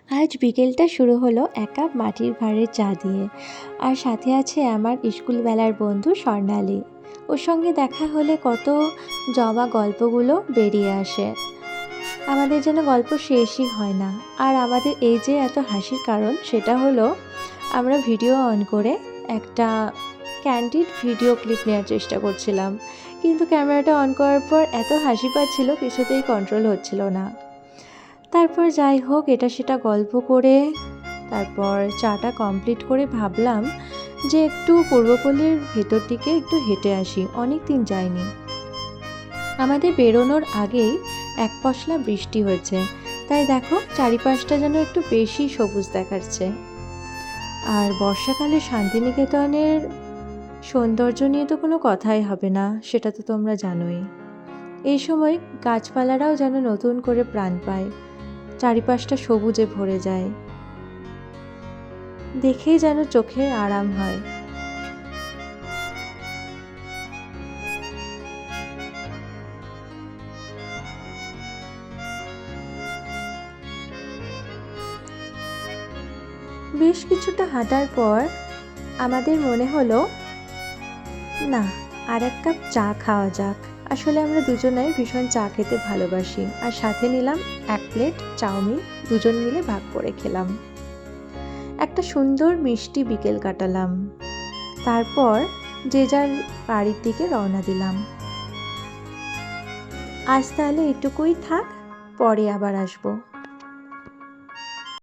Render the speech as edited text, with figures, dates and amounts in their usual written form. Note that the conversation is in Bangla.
আজ বিকেলটা শুরু হলো এক কাপ মাটির ভাঁড়ের চা দিয়ে। আর সাথে আছে আমার স্কুলবেলার বন্ধু স্বর্ণালী। ওর সঙ্গে দেখা হলে কত জমা গল্পগুলো বেরিয়ে আসে। আমাদের যেন গল্প শেষই হয় না। আর আমাদের এই যে এত হাসির কারণ সেটা হলো আমরা ভিডিও অন করে একটা ক্যান্ডিড ভিডিও ক্লিপ নেওয়ার চেষ্টা করছিলাম, কিন্তু ক্যামেরাটা অন করার পর এত হাসি পাচ্ছিল কিছুতেই কন্ট্রোল হচ্ছিল না। তারপর যাই হোক, এটা সেটা গল্প করে তারপর চাটা কমপ্লিট করে ভাবলাম যে একটু পূর্বপল্লীর ভেতর দিকে একটু হেঁটে আসি, অনেক দিন যাইনি। আমাদের বেরোনোর আগেই এক পশলা বৃষ্টি হয়েছে, তাই দেখো চারিপাশটা যেন একটু বেশি সবুজ দেখাচ্ছে। আর বর্ষাকালে শান্তিনিকেতনের সৌন্দর্য নিয়ে তো কোনো কথাই হবে না, সেটা তো তোমরা জানোই। এই সময় গাছপালারাও যেন নতুন করে প্রাণ পায়, চারিপাশটা সবুজে ভরে যায়, দেখেই যেন চোখের আরাম হয়। বেশ কিছুটা হাঁটার পর আমাদের মনে হলো না, আর এক কাপ চা খাওয়া যাক। আসলে আমরা দুজনাই ভীষণ চা খেতে ভালোবাসি, আর সাথে নিলাম এক প্লেট চাউমিন, দুজন মিলে ভাগ করে খেলাম। একটা সুন্দর মিষ্টি বিকেল কাটালাম। তারপর যে যার বাড়ির দিকে রওনা দিলাম। আজ তাহলে এটুকুই থাক, পরে আবার আসবো।